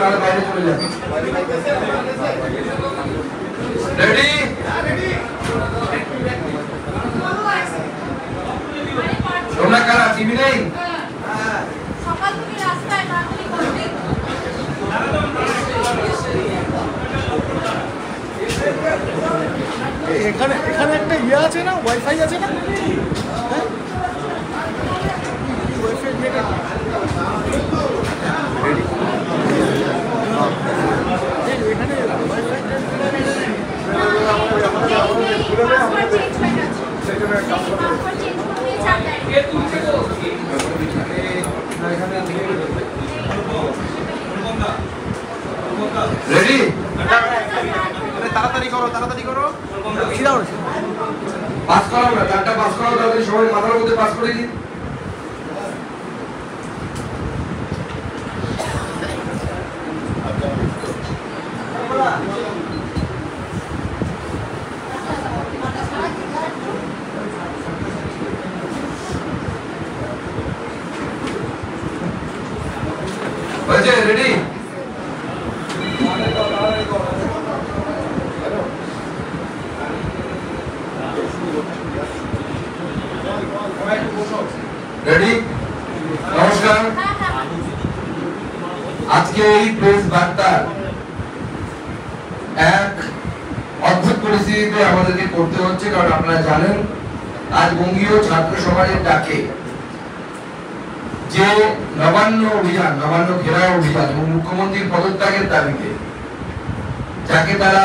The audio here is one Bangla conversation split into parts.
নাহলে বাইরে চলে যাবে। রেডি? তোমরা কারা টিভি নেই? সকাল থেকে রাস্তায় তাড়াতাড়ি করতে এখানে এখানে একটা ইয়ে আছে না, ওয়াইফাই আছে না? হ্যাঁ ওয়াইফাই যেটা এখানে ওয়াইফাই রেডি? তাড়াতাড়ি করো, তাড়াতাড়ি করো। পাস করাও না, চারটা পাস করাও, তাহলে সবাই মাথার মধ্যে পাস করে দিন। হয়েছে? রেডি? রেডি? নমস্কার। আজকে এই প্রেস বার্তার এক অদ্ভুত পরিস্থিতিতে আমাদেরকে করতে হচ্ছে, কারণ আপনারা জানেন আজ বঙ্গীয় ছাত্র সমাজের ডাকে যে নবান্ন অভিযান, নবান্ন ঘেরাও অভিযান এবং মুখ্যমন্ত্রীর পদত্যাগের দাবিতে, যাকে তারা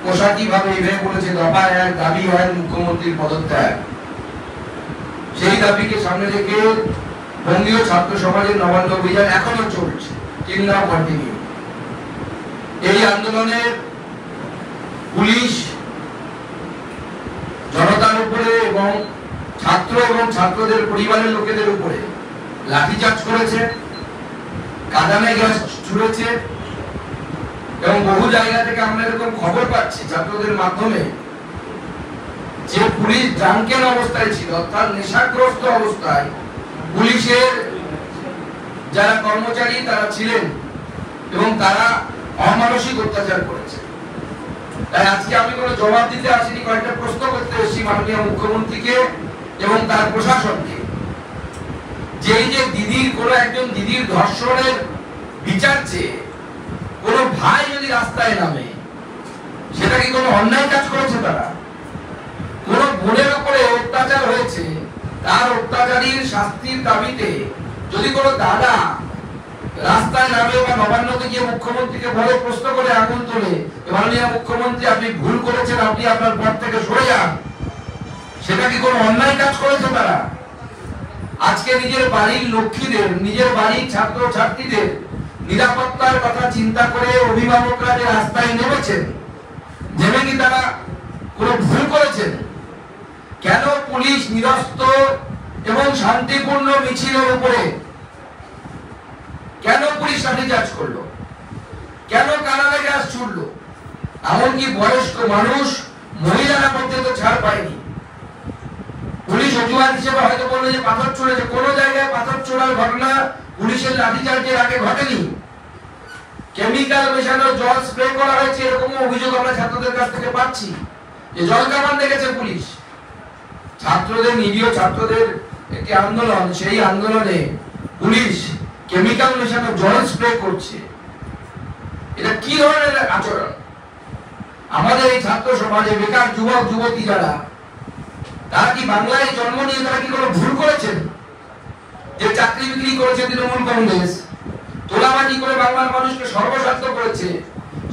পোশাকি ভাবে এভাবে বলেছে দফা এক, দাবি এক, মুখ্যমন্ত্রীর পদত্যাগ, সেই দাবিকে সামনে রেখে বঙ্গীয় ছাত্র সমাজের নবান্ন অভিযান এখনো চলছে, কিংবা কন্টিনিউ। এই আন্দোলনে পুলিশ জনতার উপরে এবং ছাত্র এবং ছাত্রদের পরিবারের লোকেদের উপরে লাঠিচার্জ করেছে, কাঁদানে গ্যাস ছুড়েছে এবং বহু জায়গা থেকে আমরা এরকম খবর পাচ্ছি ছাত্রদের মাধ্যমে যে পুলিশ ড্রাঙ্কেন অবস্থায় ছিল, অর্থাৎ নেশাগ্রস্ত অবস্থায় পুলিশের যারা কর্মচারী তারা ছিলেন এবং তারা অমানসিক অত্যাচার করেছে। তাই আজকে আমি কোনো জবাব দিতে আসিনি, কয়েকটা প্রশ্ন করতে এসেছি মাননীয় মুখ্যমন্ত্রীকে এবং তার প্রশাসনকে, যে এই যে দিদির কোনো একজন দিদির ধর্ষণের বিচার চেয়ে কোনো ভাই যদি রাস্তায় নামে, সেটা কি কোনো অন্যায় কাজ করেছে? তারা কোন বোনের উপরে অত্যাচার হয়েছে, তার অত্যাচারীর শাস্তির দাবিতে যদি কোনো দাদা রাস্তায় নামে বা নবান্নতে গিয়ে মুখ্যমন্ত্রীকে বড় প্রশ্ন করে আগুন তোলে, মাননীয় মুখ্যমন্ত্রী আপনি ভুল করেছেন, আপনি আপনার পদ থেকে সরে যান, সেটা কি কোনো অন্যায় কাজ করেছে তারা? আজকে নিজের বাড়ির লক্ষ্মীদের, নিজের বাড়ির ছাত্র ছাত্রীদের নিরাপত্তার কথা চিন্তা করে অভিভাবকরা যে রাস্তায় নেমেছেন, নেমে কি তারা কোনো ভুল করেছেন? কেন পুলিশ নিরস্ত্র এবং শান্তিপূর্ণ মিছিলের উপরে কেন পুলিশ লাঠিচার্জ করলো? কেন কাঁদানে গ্যাস ছুড়লো? এমনকি বয়স্ক মানুষ, মহিলারা পর্যন্ত ছাড় পায়নি। পুলিশ অজুহাত হিসেবে হয়তো বললো যে পাথর ছুড়েছে, কোনো জায়গায় পাথর ছোড়ার ঘটনা পুলিশের লাঠিচার্জের আগে ঘটেনি। কেমিক্যাল মেশানো জল স্প্রে করা হয়েছে, এরকম অভিযোগ আমরা ছাত্রদের কাছ থেকে পাচ্ছি, যে জল কামান দেখেছে পুলিশ। ছাত্রদের, নিরীহ ছাত্রদের একটি আন্দোলন, সেই আন্দোলনে পুলিশ কেমিক্যাল মেশানো জল স্প্রে করছে। এটা কি ধরনের আচরণ? আমাদের এই ছাত্র সমাজে বেকার যুবক যুবতী যারা, তারা কি বাংলায় জন্ম নিয়ে তারা কি কোনো ভুল করেছেন? যে চাকরি বিক্রি করেছে তৃণমূল কংগ্রেস, তোলাবাজি করে বাংলার মানুষকে সর্বস্বার্থ করেছে,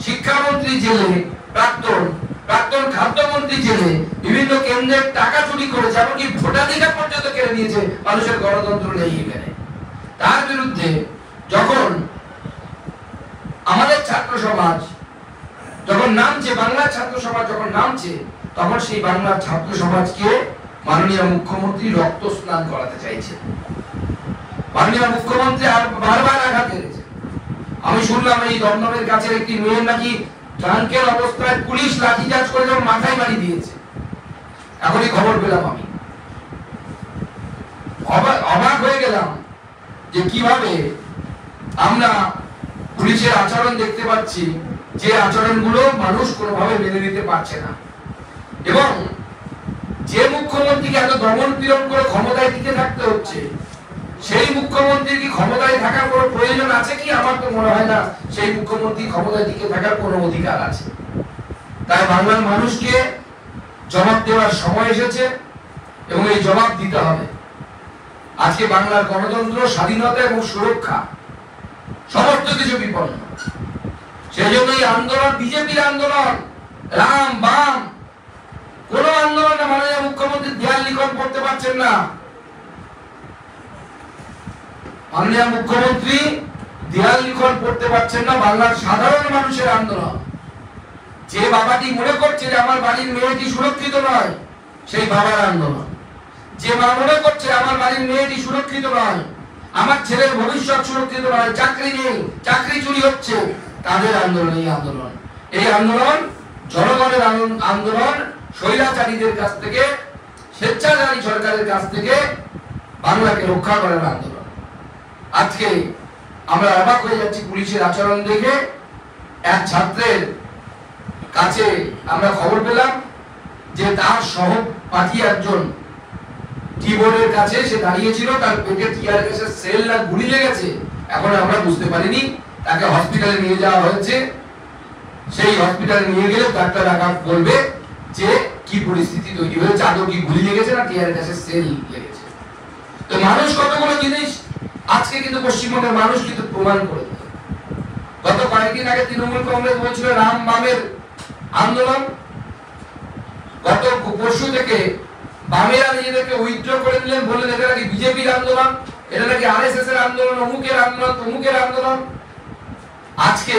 শিক্ষামন্ত্রী জেলে, প্রাক্তন খাদ্যমন্ত্রী জেলে, বিভিন্ন কেন্দ্রের টাকা চুরি করেছে, এমনকি ভোটাধিকার পর্যন্ত কেড়ে নিয়েছে, মানুষের গণতন্ত্র নেই এখানে। তার বিরুদ্ধে যখন আমাদের ছাত্র সমাজ যখন নামছে, বাংলার ছাত্র সমাজ যখন নামছে, তখন সেই বাংলার ছাত্র সমাজকে মাননীয় মুখ্যমন্ত্রী রক্ত স্নান করাতে চাইছে। মাননীয় মুখ্যমন্ত্রী আর বারবার আঘাত এনেছে। আমি শুনলাম এই দমদমের কাছে একটি মেয়ের নাকি ড্রাঙ্কের অবস্থায় পুলিশ লাঠিচার্জ করে যখন মাথায় বাড়ি দিয়েছে। এখনই খবর পেলাম, আমি অবাক হয়ে গেলাম যে কিভাবে আমরা পুলিশের আচরণ দেখতে পাচ্ছি যে আচরণগুলো মানুষ কোনোভাবে মেনে নিতে পারছে না, এবং যে মুখ্যমন্ত্রীকে এত দমন পীড়ন করে ক্ষমতায় টিকে থাকতে হচ্ছে, সেই মুখ্যমন্ত্রীর কি ক্ষমতায় থাকার কোনো প্রয়োজন আছে কি? আমার তো মনে হয় না সেই মুখ্যমন্ত্রী ক্ষমতায় টিকে থাকার কোনো অধিকার আছে। তাই বাংলার মানুষকে জবাব দেওয়ার সময় এসেছে এবং এই জবাব দিতে হবে। আজকে বাংলার গণতন্ত্র, স্বাধীনতা এবং সুরক্ষা সমস্ত কিছু বিপন্ন। সেই জন্য এই আন্দোলন বিজেপির আন্দোলন, রাম বাম কোন আন্দোলন না। মাননীয় মুখ্যমন্ত্রী দেয়াল লিখন করতে পারছেন না। মাননীয় মুখ্যমন্ত্রী দেয়াল লিখন করতে পারছেন না। বাংলার সাধারণ মানুষের আন্দোলন। যে বাবাটি মনে করছে যে আমার বাড়ির মেয়েটি সুরক্ষিত নয়, সেই বাবার আন্দোলন। যে মা মনে করছে আমার বাড়ির মেয়েটি সুরক্ষিত নয়, আমার ছেলের ভবিষ্যৎ সুরক্ষিত নয়, চাকরি নেই, চাকরি চুরি হচ্ছে, তাদের আন্দোলন এই আন্দোলন। এই আন্দোলন জনগণের আন্দোলন। স্বৈরাচারীদের কাছ থেকে, স্বেচ্ছাচারী সরকারের কাছ থেকে বাংলাকে রক্ষা করার আন্দোলন। আজকে আমরা অবাক হয়ে যাচ্ছি পুলিশের আচরণ দেখে। এক ছাত্রের কাছে আমরা খবর পেলাম যে তার সহপাঠী একজন কিবোর্ডের কাছে সে দাঁড়িয়েছিল, তার পেটে টিয়ার গ্যাসের সেল না গুলি লেগেছে, এখন আমরা বুঝতে পারিনি। তাকে হসপিটালে নিয়ে যাওয়া হয়েছে। সেই হসপিটালে নিয়ে গেলে ডাক্তার আগাম বলবে যে কি পরিস্থিতি তৈরি হয়েছে, আদৌ কি গুলি লেগেছে না টিয়ার গ্যাসের সেল লেগেছে। তো মানুষ কতগুলো জিনিস আজকে কিন্তু পশ্চিমবঙ্গের মানুষ কিন্তু প্রমাণ করে দিল। গত কয়েকদিন আগে তৃণমূল কংগ্রেস বলছিল রাম বামের আন্দোলন, গত পরশু থেকে বামেরা নিজেদেরকে উইথড্র করে নিলেন, বললেন এটা নাকি বিজেপির আন্দোলন, এটা নাকি আরএসএস এর আন্দোলন, অমুকের আন্দোলন, তমুকের আন্দোলন। আজকে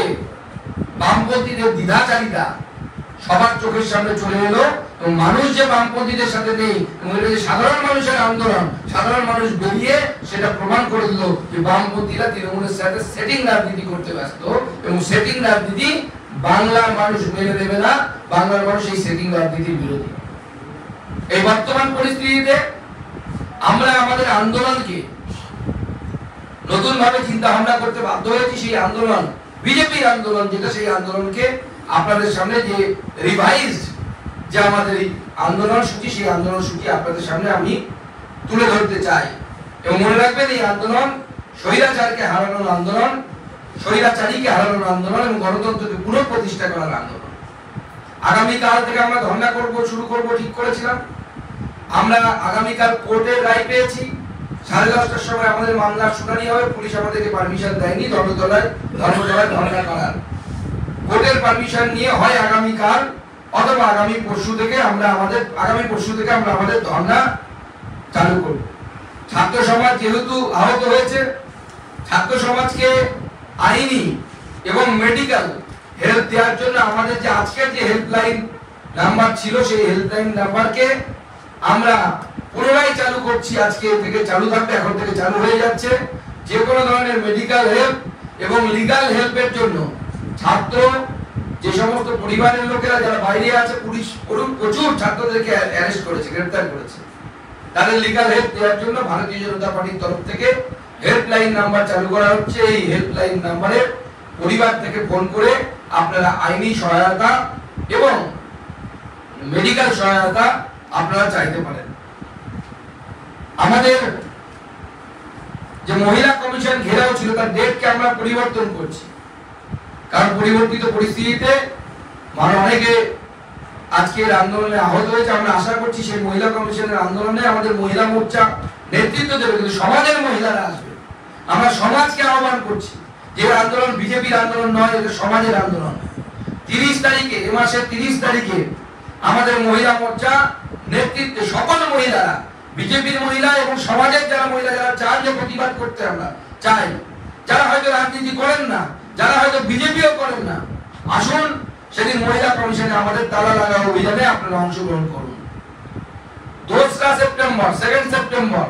বামপন্থীদের দ্বিধাচারিতা সবার চোখের সামনে চলে এলো এবং মানুষ যে বামপন্থীদের সাথে নেই এবং এটা যে সাধারণ মানুষের আন্দোলন, সাধারণ মানুষ বেরিয়ে সেটা প্রমাণ করে দিল যে বামপন্থীরা তৃণমূলের সাথে সেটিং রাজনীতি করতে ব্যস্ত এবং সেটিং রাজনীতি বাংলার মানুষ মেনে নেবে না। বাংলার মানুষ এই সেটিং রাজনীতির বিরোধী। এই বর্তমান পরিস্থিতিতে আমরা আমাদের আন্দোলনকে নতুন ভাবে চিন্তা ভাবনা করতে বাধ্য হয়েছি। সেই আন্দোলন বিজেপির আন্দোলন, যেটা সেই আন্দোলনকে আপনাদের সামনে যে রিভাইজড যে আমাদের এই আন্দোলন সূচি, সেই আন্দোলন সূচি আপনাদের সামনে আমি তুলে ধরতে চাই। এবং মনে রাখবেন এই আন্দোলন স্বৈরাচারকে হারানোর আন্দোলন, স্বৈরাচারীকে হারানোর আন্দোলন এবং গণতন্ত্রকে পুনঃপ্রতিষ্ঠা করার আন্দোলন। আগামীকাল থেকে আমরা ধর্ণা শুরু করব ঠিক করেছিলাম। আমরা আগামীকাল কোর্টের রায় পেয়েছি। 10:30টার সময় আমাদের মামলার শুনানি হবে। পুলিশ আমাদেরকে পারমিশন দেয়নি ধর্মতলায় ধর্ণা করার। কোর্টের পারমিশন নিয়ে হয় আগামীকাল অথবা আগামী পরশু থেকে আমরা আমাদের ধর্ণা চালু করব। ছাত্র সমাজ যেহেতু আহত হয়েছে, ছাত্র সমাজকে আইনি এবং মেডিকেল হেল্প দেওয়ার জন্য আমাদের যে আজকের যে হেল্পলাইন নাম্বার ছিল, সেই হেল্পলাইন নাম্বারকে আমরা পুনরায় চালু করছি। আজকে থেকে চালু থাকবে, এখন থেকে চালু হয়ে যাচ্ছে। যে কোনো ধরনের মেডিকেল হেল্প এবং লিগ্যাল হেল্পের জন্য ছাত্র, যে সমস্ত পরিবারের লোকেরা যারা বাইরে আছে, পুলিশ প্রচুর ছাত্রদেরকে অ্যারেস্ট করেছে, গ্রেফতার করেছে, তাদের লিগ্যাল হেল্প দেওয়ার জন্য ভারতীয় জনতা পার্টির তরফ থেকে হেল্পলাইন নাম্বার চালু করা হচ্ছে। এই হেল্পলাইন নাম্বারে পরিবার থেকে ফোন করে আপনারা আইনি সহায়তা এবং মেডিকেল সহায়তা আপনারা চাইতে পারেন। আমাদের যে মহিলা কমিশন ঘেরাও ছিল তার ডেটকে আমরা পরিবর্তন করছি, কারণ পরিবর্তিত পরিস্থিতিতে অনেকে আজকের আন্দোলনে আহত হয়েছে। আমরা আশা করছি সেই মহিলা কমিশনের আন্দোলনে আমাদের মহিলা মোর্চা নেতৃত্ব দেবে, কিন্তু সমাজের মহিলারা আসবে। আমরা সমাজকে আহ্বান করছি যে আন্দোলন বিজেপির আন্দোলন নয়, এটা সমাজের আন্দোলন। 30 তারিখে, এ মাসের 30 তারিখে আমাদের মহিলা মোর্চা নেতৃত্বে সকল মহিলারা, বিজেপির মহিলা এবং সমাজের যারা মহিলা, যারা চান যে প্রতিবাদ করতে আমরা চাই, যারা হয়তো রাজনীতি করেন না, যারা হয়তো বিজেপিও করেন না, আসুন সেদিন মহিলা কমিশনে আমাদের তালা লাগা অভিযানে আপনারা অংশগ্রহণ করুন। 2রা সেপ্টেম্বর, 2nd সেপ্টেম্বর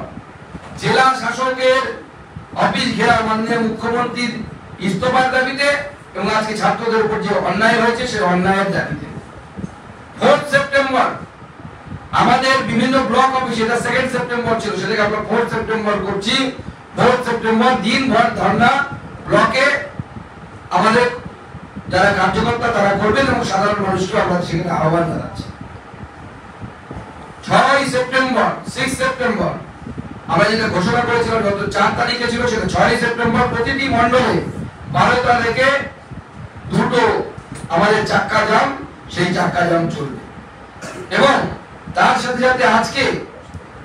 জেলা শাসকের অফিস ঘেরা মাননীয় মুখ্যমন্ত্রীর ইস্তফার দাবিতে এবং আজকে ছাত্রদের উপর যে অন্যায় হয়েছে সেই অন্যায়ের দাবিতে। 4th সেপ্টেম্বর আমাদের বিভিন্ন ব্লক অফিস, এটা 2nd সেপ্টেম্বর ছিল, সেটাকে আমরা 4th সেপ্টেম্বর করছি। 4th সেপ্টেম্বর দিনভর ধর্ণা ব্লকে আমাদের যারা কার্যকর্তা তারা করবেন এবং সাধারণ মানুষকে আমরা সেখানে আহ্বান জানাচ্ছি। 6 সেপ্টেম্বর 6 সেপ্টেম্বর আমরা যেটা ঘোষণা করেছিলাম গত 4 তারিখে ছিল, সেটা 6 সেপ্টেম্বর প্রতিটি মণ্ডলে 12টা থেকে দুটো আমাদের চাক্কা জাম, সেই চাক্কা জাম চলবে। এবং তার সাথে সাথে আজকে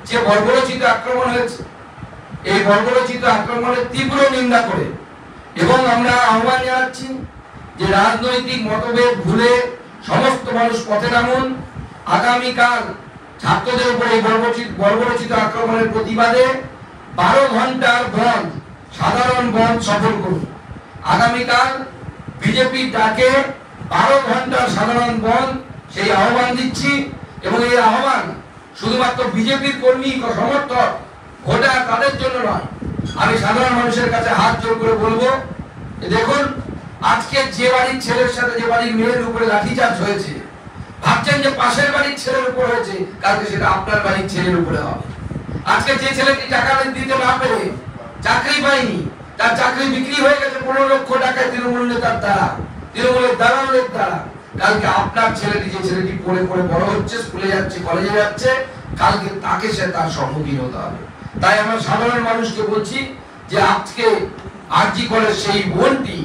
যে বর্বরোচিত আক্রমণ হয়েছে, এই বর্বরোচিত আক্রমণের তীব্র নিন্দা করে এবং আমরা আহ্বান জানাচ্ছি যে রাজনৈতিক মতভেদ ভুলে সমস্ত মানুষ পথে নামুন। আগামীকাল ছাত্রদের উপর এই বর্বরোচিত আক্রমণের প্রতিবাদে 12 ঘন্টার বন্ধ, সাধারণ বন্ধ সফল করুন। আগামীকাল বিজেপি ডাকে 12 ঘন্টার সাধারণ বন্ধ, সেই আহ্বান দিচ্ছি। এবং এই আহ্বান শুধুমাত্র বিজেপির কর্মী সমর্থক ভোটার তাদের জন্য নয়, আমি সাধারণ মানুষের কাছে হাত জোর করে বলবো, দেখুন আজকে যে বাড়ির ছেলের সাথে যে বাড়ির মেয়ের উপরে লাঠিচার্জ হয়েছে, ভাবছেন যে পাশের বাড়ির ছেলের উপর হয়েছে, কালকে সেটা আপনার বাড়ির ছেলের উপরে হবে। আজকে যে ছেলেটি টাকা দিতে না পেরে চাকরি পায়নি, তার চাকরি বিক্রি হয়ে গেছে 15 লক্ষ টাকায় তৃণমূল নেতার দ্বারা, তৃণমূলের দালালের দ্বারা। কালকে আপনার ছেলেটি, যে ছেলেটি পড়ে পড়ে বড় হচ্ছে, স্কুলে যাচ্ছে, কলেজে যাচ্ছে, কালকে তাকে সে তার সম্মুখীন হতে হবে। তাই আমরা সাধারণ মানুষকে বলছি যে আজকে আরজি করে সেই বোনটি,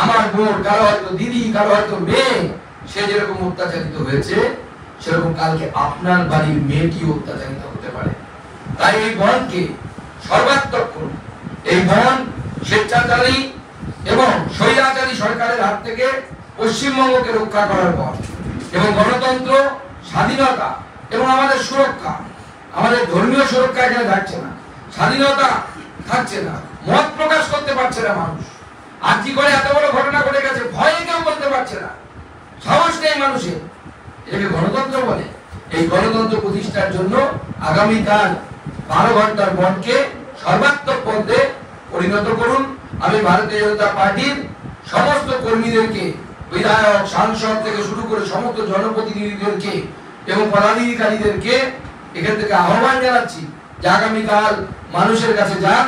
আমার বোন, কারো হয়তো দিদি, কারো হয়তো মেয়ে, সে যেরকম অত্যাচারিত হয়েছে, সেরকম কালকে আপনার বাড়ির মেয়েটি অত্যাচারিত হতে পারে। তাই এই বনকে সর্বাত্মক করুন। এই বন স্বেচ্ছাচারী এবং স্বৈরাচারী সরকারের হাত থেকে পশ্চিমবঙ্গকে রক্ষা করার পর এবং গণতন্ত্র, স্বাধীনতা এবং আমাদের সুরক্ষা, আমাদের ধর্মীয় সুরক্ষা এখানে থাকছে না, স্বাধীনতা থাকছে না, মত প্রকাশ করতে পারছে না মানুষ। আজকে করে এত বড় ঘটনা ঘটে গেছে, ভয়ে কেউ বলতে পারছে না, সাহস নেই মানুষের। এটাকে গণতন্ত্র বলে। এই গণতন্ত্র প্রতিষ্ঠার জন্য আগামীকাল 12 ঘন্টার বনকে সর্বাত্মক পথে পরিণত করুন। আমি ভারতীয় জনতা পার্টির সমস্ত কর্মীদেরকে, বিধায়ক, সাংসদ থেকে শুরু করে সমস্ত জনপ্রতিনিধিদেরকে এবং পদাধিকারীদেরকে এখান থেকে আহ্বান জানাচ্ছি যে আগামীকাল মানুষের কাছে যান,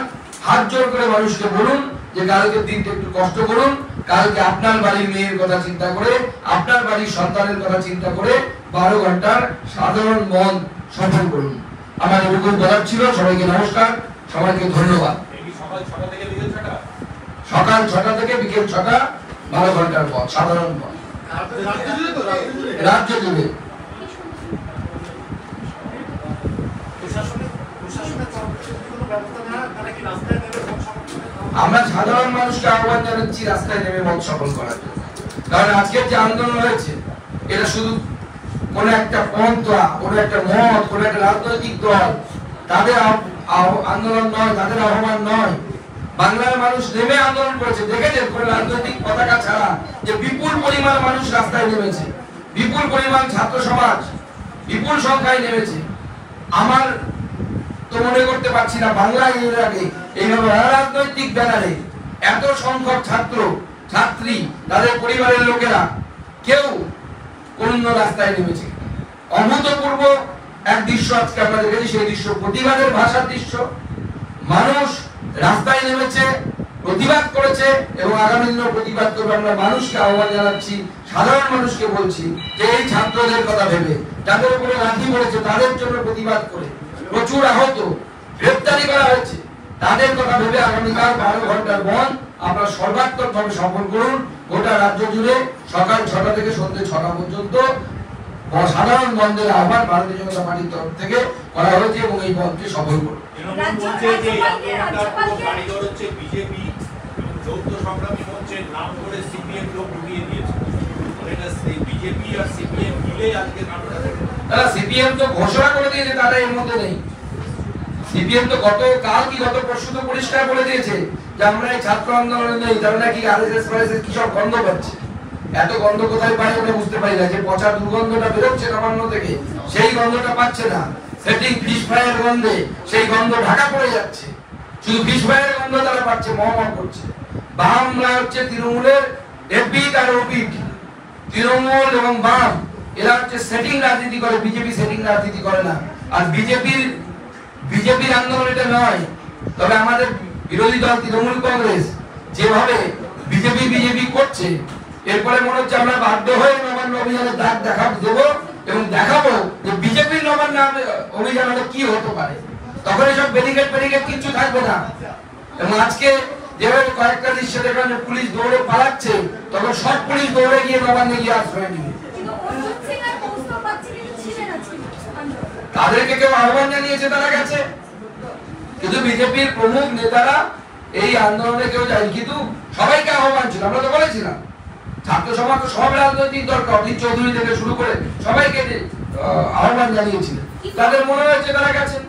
হাত জোর করে মানুষকে বলুন যে কালকের দিনটা একটু কষ্ট করুন, কালকে আপনার বাড়ির মেয়ের কথা চিন্তা করে, আপনার বাড়ির সন্তানের কথা চিন্তা করে 12 ঘন্টার সাধারণ বন্ধ সফল করুন। আমার এরকম বলার ছিল। সবাইকে নমস্কার, সবাইকে ধন্যবাদ। সকাল 6টা থেকে বিকেল 6টা, 12 ঘন্টার পথ, সাধারণ পথ, রাজ্য জুড়ে। আমরা সাধারণ মানুষকে আহ্বান জানাচ্ছি রাস্তায় নেমে মত সফল করার জন্য। কারণ আজকের যে আন্দোলন হয়েছে, এটা শুধু কোন একটা পন্থা, কোন একটা মত, কোন একটা রাজনৈতিক দল তাদের আন্দোলন নয়, তাদের আহ্বান নয়। বাংলার মানুষ নেমে আন্দোলন করেছে। দেখেছেন কোন রাজনৈতিক পতাকা ছাড়া যে বিপুল পরিমাণ মানুষ রাস্তায় নেমেছে, বিপুল পরিমাণ ছাত্র সমাজ বিপুল সংখ্যায় নেমেছে। আমার তো মনে করতে পারছি না বাংলায় এর আগে এইভাবে রাজনৈতিক ব্যানারে এত সংখ্যক ছাত্র ছাত্রী, তাদের পরিবারের লোকেরা কেউ কোন রাস্তায় নেমেছে। অভূতপূর্ব এক দৃশ্য আজকে আমরা দেখেছি। সেই দৃশ্য প্রতিবাদের ভাষার দৃশ্য। মানুষ রাস্তায় নেমেছে, প্রতিবাদ করেছে এবং আগামী দিনেও প্রতিবাদ করবে। আমরা মানুষকে আহ্বান জানাচ্ছি, সাধারণ মানুষকে বলছি যে এই ছাত্রদের কথা ভেবে, যাদের উপরে লাঠি পড়েছে, তাদের জন্য প্রতিবাদ করে প্রচুর আহত, গ্রেফতারি করা হয়েছে, তাদের কথা ভেবে আগামীকাল 12 ঘন্টার বন্ধ আপনারা সর্বাত্মকভাবে সফল করুন। গোটা রাজ্য জুড়ে সকাল 6টা থেকে সন্ধ্যে 6টা পর্যন্ত সাধারণ বন্ধের আহ্বান ভারতীয় জনতা পার্টির তরফ থেকে করা হয়েছে এবং এই বন্ধকে সফল করুন। সিপিএম তো ঘোষণা করে দিয়েছে তারা এর মধ্যে নেই। সিপিএম তো গত পরশু তো পরিষ্কার করে দিয়েছে যে আমরা এই ছাত্র আন্দোলনে নেই। তারা নাকি আরএসএস ফরএসএস কি সব গন্ধ পাচ্ছে। এত গন্ধ কোথায় পায় ওটা বুঝতে পারি না। যে পচা দুর্গন্ধটা বেরোচ্ছে নবান্ন থেকে, সেই গন্ধটা পাচ্ছে না। সেটিং ফিশ ফ্রাইয়ের গন্ধে সেই গন্ধ ঢাকা পড়ে যাচ্ছে। শুধু ফিশ ফ্রাইয়ের গন্ধ তারা পাচ্ছে, মহা করছে। বামরা হচ্ছে তৃণমূলের এপিট আর ওপিট। তৃণমূল এবং বাম এরা হচ্ছে সেটিং রাজনীতি করে, বিজেপি সেটিং রাজনীতি করে না। আর বিজেপির আন্দোলন এটা নয়। তবে আমাদের বিরোধী দল তৃণমূল কংগ্রেস যেভাবে বিজেপি হচ্ছে, এরপরে মনে হচ্ছে আমরা বাধ্য হয়ে নবান্ন অভিযানের দাগ দেবো এবং দেখাবো যে বিজেপির নবান্ন অভিযান হলে কি হতে পারে। তখন এসব ব্যারিকেড কিছু থাকবে না। এবং আজকে যেভাবে কয়েকটা দৃশ্য দেখলাম যে পুলিশ দৌড়ে পালাচ্ছে, তখন সব পুলিশ দৌড়ে গিয়ে নবান্নে গিয়ে আশ্রয় নিবে। তাদেরকে কেউ আহ্বান জানিয়েছে, তারা গেছে, কিন্তু বিজেপির প্রমুখ নেতারা এই আন্দোলনে কেউ যায়নি, কিন্তু সবাইকে আহ্বান ছিল। আমরা তো বলেছিলাম ছাত্র সমাজ তো সব রাজনৈতিক দল, অধীর চৌধুরী থেকে শুরু করে সবাইকে আহ্বান জানিয়েছিলেন, তাদের মনে হয়েছে তারা গেছেন।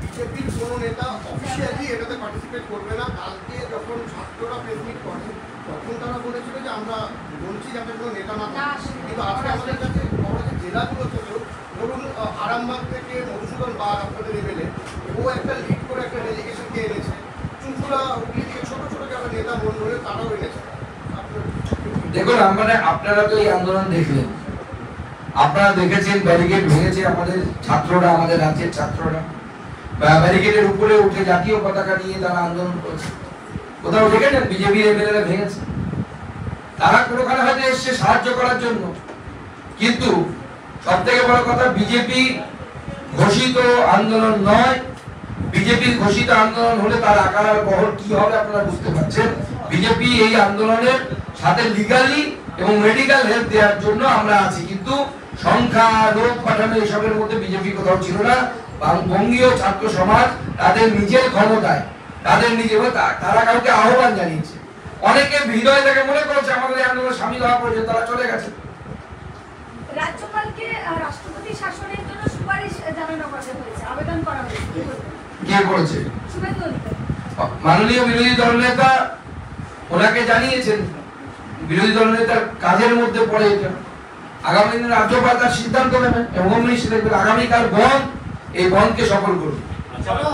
বিজেপির কোন নেতা অফিশিয়ালি এটাতে পার্টিসিপেট করবে না। কালকে যখন ছাত্ররা প্রেস মিট করে তখন তারা বলেছিল যে আমরা বলছি যাতে কোনো নেতা না থাকে, কিন্তু আজকে আমাদের কাছে বড় যে জেলাগুলো ছিল, ধরুন আরামবাগ থেকে মধুসূদন বাগ আপনাদের এমএলএ, ও একটা লিড করে একটা ডেলিগেশনকে এনেছে। চুঁচুড়া হুগলি থেকে ছোট ছোট যারা নেতা মন্ডলে তারাও এনেছে। দেখুন, আপনারা তো এই আন্দোলন দেখলেন, আপনারা দেখেছেন ব্যারিকেড ভেঙেছে আমাদের ছাত্ররা, আমাদের রাজ্যের ছাত্ররা ব্যারিকেডের উপরে উঠে জাতীয় পতাকা নিয়ে তারা আন্দোলন করেছে। কোথাও দেখেছেন বিজেপি এমএলএরা ভেঙেছে? তারা কোনোখানে হয়তো এসছে সাহায্য করার জন্য, কিন্তু সব থেকে বড় কথা বিজেপি ঘোষিত আন্দোলন নয়। বিজেপির ঘোষিত আন্দোলন হলে তার আকার আর বহর কি হবে আপনারা বুঝতে পারছেন। বিজেপি এই আন্দোলনের সাথে লিগালি এবং মেডিকেল হেল্প দেওয়ার জন্য আমরা আছি, কিন্তু সংখ্যা, লোক পাঠানো এসবের মধ্যে বিজেপি কোথাও ছিল না। বঙ্গীয় ছাত্র সমাজ তাদের নিজের ক্ষমতায়, তাদের নিজের, তারা কাউকে আহ্বান জানিয়েছে। অনেকে হৃদয় থেকে মনে করেছে আমাদের এই আন্দোলনে সামিল হওয়া প্রয়োজন, তারা চলে গেছে। রাজ্যপালকে রাষ্ট্রপতি শাসনের জন্য সুপারিশ জানানো হয়েছে, আবেদন করা হয়েছে, কে করেছে? শুভেন্দু অধিকারী মাননীয় বিরোধী দলনেতা ওনাকে জানিয়েছেন। বিরোধী দলনেতার কাজের মধ্যে পড়ে এটা। আগামী দিনে রাজ্যপাল তার সিদ্ধান্ত নেবেন এবং আগামীকাল বন্ধ, এই বন্ধকে সফল করুন।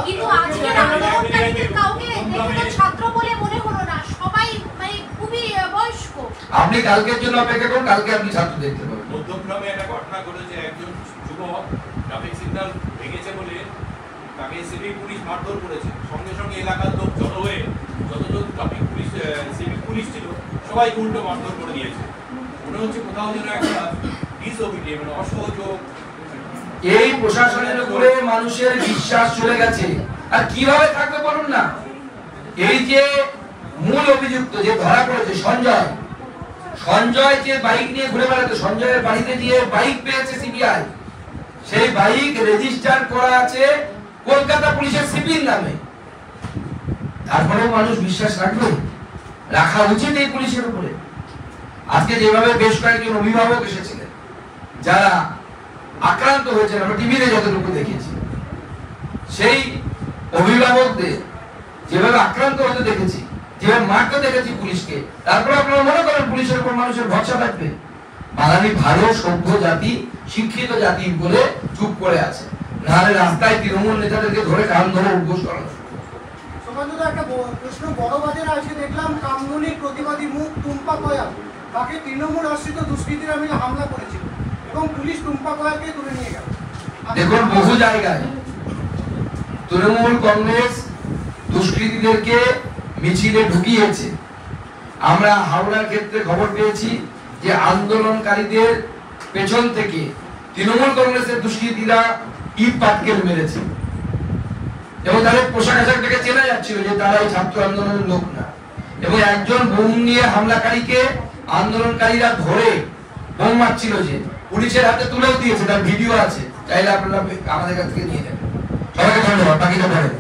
কিন্তু আজকে আন্দোলনকারীদের কাউকে দেখে ছাত্র বলে মনে হলো না, সবাই মানে খুবই বয়স্ক। আপনি কালকের জন্য অপেক্ষা করুন, কালকে আপনি ছাত্র দেখতে পাবেন। মধ্যগ্রামে একটা ঘটনা ঘটেছে, একজন যুবক ট্রাফিক সিগন্যাল ভেঙেছে বলে তাকে সিভিক পুলিশ মারধর করেছে। সঙ্গে সঙ্গে এলাকার লোক জড়ো হয়ে যতজন ট্রাফিক পুলিশ সিভিক পুলিশ ছিল সবাইকে উল্টো মারধর করে দিয়েছে। মনে হচ্ছে কোথাও যেন একটা ডিসওবিডিয়েন্স, মানে অসহযোগ। এই প্রশাসনের উপরে মানুষের বিশ্বাস চলে গেছে, আর কিভাবে থাকবে বলুন না। এই যে মূল অভিযুক্ত যে ধরা পড়েছে সঞ্জয় যে বাইক নিয়ে ঘুরে বেড়াতো, সঞ্জয়ের বাড়িতে গিয়ে বাইক পেয়েছে সিবিআই, সেই বাইক রেজিস্টার করা আছে কলকাতা পুলিশের সিপির নামে। তারপরেও মানুষ বিশ্বাস রাখবে? রাখা উচিত এই পুলিশের উপরে। আজকে যেভাবে বেশ কয়েকজন অভিভাবক এসেছিলেন যারা আক্রান্ত হয়েছেন, আমরা টিভিতে যতটুকু দেখেছি, সেই অভিভাবকদের যেভাবে আক্রান্ত হতে দেখেছি, যেভাবে মারতে দেখেছি পুলিশকে, তারপরে আপনারা মনে করেন পুলিশের উপর মানুষের ভরসা থাকবে? বাঙালি ভালো সভ্য জাতি, শিক্ষিত জাতি বলে চুপ করে আছে, নাহলে রাস্তায় তৃণমূল নেতাদেরকে ধরে কান ধরে উদ্ঘোষ করা। সমাজদার একটা প্রশ্ন, বড়বাজারে আজকে দেখলাম কামদুনির প্রতিবাদী মুখ টুম্পা কয়াল, তাকে তৃণমূল আশ্রিত দুষ্কৃতীরা মিলে হামলা করেছিল এবং পুলিশ টুম্পা কয়ালকে তুলে নিয়ে গেল। দেখুন, বহু জায়গায় তৃণমূল কংগ্রেস দুষ্কৃতীদেরকে মিছিলে ঢুকিয়েছে। আমরা হাওড়ার ক্ষেত্রে খবর পেয়েছি যে আন্দোলনকারীদের পেছন থেকে তৃণমূল কংগ্রেসের দুষ্কৃতীরা ইট পাটকেল মেরেছে এবং তাদের পোশাক আশাক থেকে চেনা যাচ্ছিল যে তারা এই ছাত্র আন্দোলনের লোক না। এবং একজন বোম নিয়ে হামলাকারীকে আন্দোলনকারীরা ধরে বোম মারছিল, যে পুলিশের হাতে তুলেও দিয়েছে, তার ভিডিও আছে, চাইলে আপনারা আমাদের কাছ থেকে নিয়ে যাবেন। সবাইকে ধন্যবাদ, বাকিটা ধরেন।